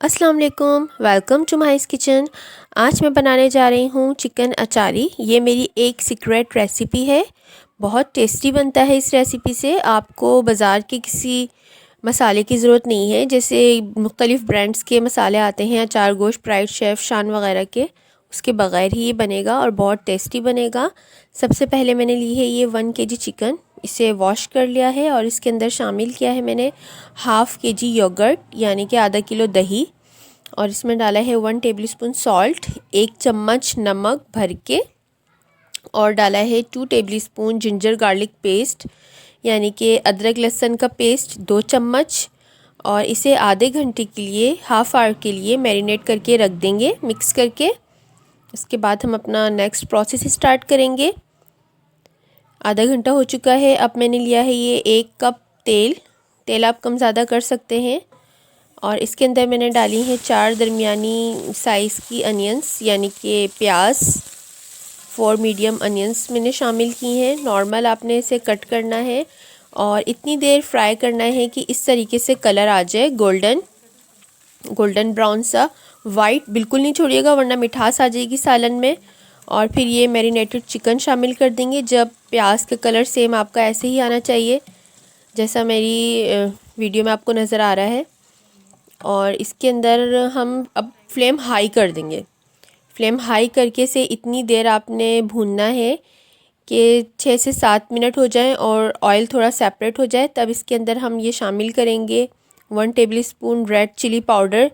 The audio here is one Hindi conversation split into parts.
अस्सलाम वालेकुम, वेलकम टू माइस किचन। आज मैं बनाने जा रही हूँ चिकन अचारी। ये मेरी एक सीक्रेट रेसिपी है। बहुत टेस्टी बनता है। इस रेसिपी से आपको बाज़ार के किसी मसाले की ज़रूरत नहीं है। जैसे मुख्तलिफ़ ब्रांड्स के मसाले आते हैं, अचार गोश्त, प्राइड शेफ़, शान वग़ैरह के, उसके बग़ैर ही ये बनेगा और बहुत टेस्टी बनेगा। सबसे पहले मैंने ली है ये 1 kg चिकन। इसे वॉश कर लिया है और इसके अंदर शामिल किया है मैंने हाफ़ kg योगर्ट यानी कि आधा किलो दही, और इसमें डाला है 1 टेबलस्पून सॉल्ट, 1 चम्मच नमक भर के, और डाला है 2 टेबलस्पून जिंजर गार्लिक पेस्ट यानी कि अदरक लहसुन का पेस्ट 2 चम्मच। और इसे आधे घंटे के लिए, हाफ़ आवर के लिए मैरिनेट करके रख देंगे मिक्स करके। इसके बाद हम अपना नेक्स्ट प्रोसेस स्टार्ट करेंगे। आधा घंटा हो चुका है। अब मैंने लिया है ये 1 कप तेल आप कम ज़्यादा कर सकते हैं, और इसके अंदर मैंने डाली हैं 4 दरमियानी साइज़ की अनियंस यानी कि प्याज। 4 मीडियम अनियंस मैंने शामिल की हैं। नॉर्मल आपने इसे कट करना है और इतनी देर फ्राई करना है कि इस तरीके से कलर आ जाए, गोल्डन ब्राउन सा। वाइट बिल्कुल नहीं छोड़िएगा वरना मिठास आ जाएगी सालन में। और फिर ये मैरिनेटेड चिकन शामिल कर देंगे। जब प्याज का कलर सेम आपका ऐसे ही आना चाहिए जैसा मेरी वीडियो में आपको नज़र आ रहा है। और इसके अंदर हम अब फ्लेम हाई कर देंगे। फ्लेम हाई करके से इतनी देर आपने भूनना है कि 6 से 7 मिनट हो जाएं और ऑयल थोड़ा सेपरेट हो जाए। तब इसके अंदर हम ये शामिल करेंगे 1 टेबलस्पून रेड चिली पाउडर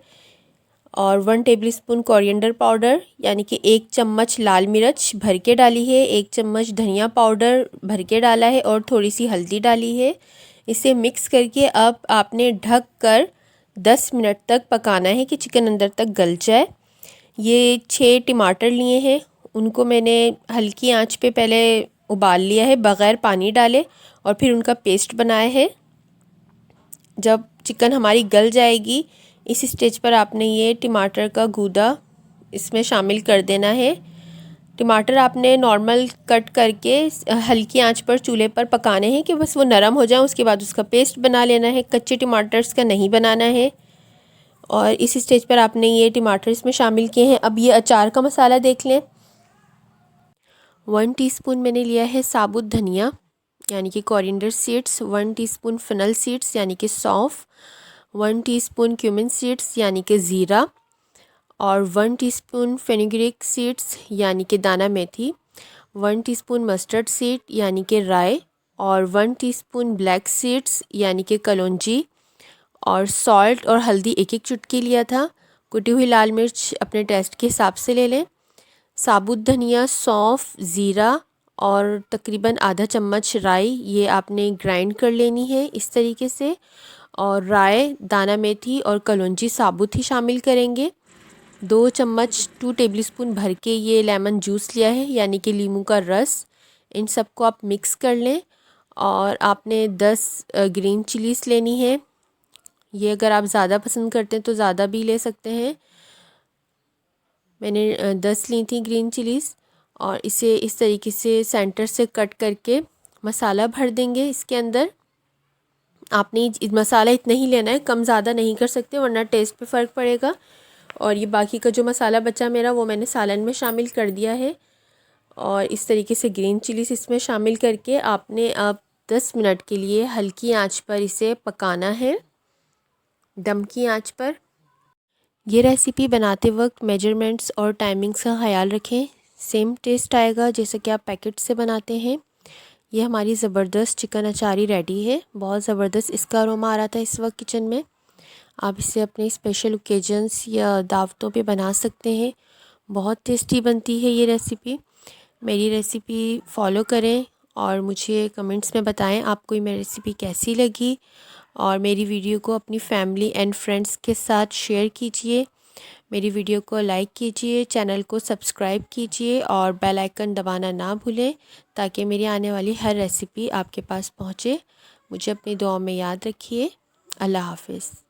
और 1 टेबलस्पून कोरिएंडर पाउडर यानी कि 1 चम्मच लाल मिर्च भर के डाली है, 1 चम्मच धनिया पाउडर भर के डाला है और थोड़ी सी हल्दी डाली है। इसे मिक्स करके अब आपने ढक कर 10 मिनट तक पकाना है कि चिकन अंदर तक गल जाए। ये 6 टमाटर लिए हैं, उनको मैंने हल्की आंच पे पहले उबाल लिया है बग़ैर पानी डाले, और फिर उनका पेस्ट बनाया है। जब चिकन हमारी गल जाएगी इस स्टेज पर आपने ये टमाटर का गूदा इसमें शामिल कर देना है। टमाटर आपने नॉर्मल कट करके हल्की आंच पर चूल्हे पर पकाने हैं कि बस वो नरम हो जाए। उसके बाद उसका पेस्ट बना लेना है, कच्चे टमाटर्स का नहीं बनाना है। और इस स्टेज पर आपने ये टमाटर इसमें शामिल किए हैं। अब ये अचार का मसाला देख लें। 1 टीस्पून मैंने लिया है साबुत धनिया यानी कि coriander seeds, 1 teaspoon funnel seeds यानी कि सौंफ, 1 टीस्पून क्यूमिन सीड्स यानी कि ज़ीरा, और 1 टीस्पून फेनुग्रीक सीड्स यानी कि दाना मेथी, 1 टीस्पून मस्टर्ड सीड यानी कि राई, और 1 टीस्पून ब्लैक सीड्स यानी कि कलौंजी, और सॉल्ट और हल्दी 1-1 चुटकी लिया था। कुटी हुई लाल मिर्च अपने टेस्ट के हिसाब से ले लें। साबुत धनिया, सौंफ, ज़ीरा और तकरीबन आधा चम्मच राई ये आपने ग्राइंड कर लेनी है इस तरीके से। और राई, दाना मेथी और कलौंजी साबुत ही शामिल करेंगे। 2 चम्मच 2 टेबलस्पून भर के ये लेमन जूस लिया है यानी कि लीमू का रस। इन सबको आप मिक्स कर लें। और आपने 10 ग्रीन चिलीज़ लेनी है। ये अगर आप ज़्यादा पसंद करते हैं तो ज़्यादा भी ले सकते हैं। मैंने 10 ली थी ग्रीन चिलीज़, और इसे इस तरीके से सेंटर से कट करके मसाला भर देंगे इसके अंदर। आपने मसाला इतना ही लेना है, कम ज़्यादा नहीं कर सकते वरना टेस्ट पे फ़र्क पड़ेगा। और ये बाकी का जो मसाला बचा मेरा वो मैंने सालन में शामिल कर दिया है। और इस तरीके से ग्रीन चिलीज़ इसमें शामिल करके आपने अब 10 मिनट के लिए हल्की आंच पर इसे पकाना है, दम की आंच पर। ये रेसिपी बनाते वक्त मेजरमेंट्स और टाइमिंग्स का ख्याल रखें, सेम टेस्ट आएगा जैसे कि आप पैकेट से बनाते हैं। ये हमारी ज़बरदस्त चिकन अचारी रेडी है। बहुत ज़बरदस्त इसका अरोमा आ रहा था इस वक्त किचन में। आप इसे अपने स्पेशल ओकेजन्स या दावतों पे बना सकते हैं। बहुत टेस्टी बनती है ये रेसिपी। मेरी रेसिपी फॉलो करें और मुझे कमेंट्स में बताएं आपको ये मेरी रेसिपी कैसी लगी। और मेरी वीडियो को अपनी फैमिली एंड फ्रेंड्स के साथ शेयर कीजिए। मेरी वीडियो को लाइक कीजिए, चैनल को सब्सक्राइब कीजिए और बेल आइकन दबाना ना भूलें ताकि मेरी आने वाली हर रेसिपी आपके पास पहुँचे। मुझे अपनी दुआ में याद रखिए। अल्लाह हाफ़िज़।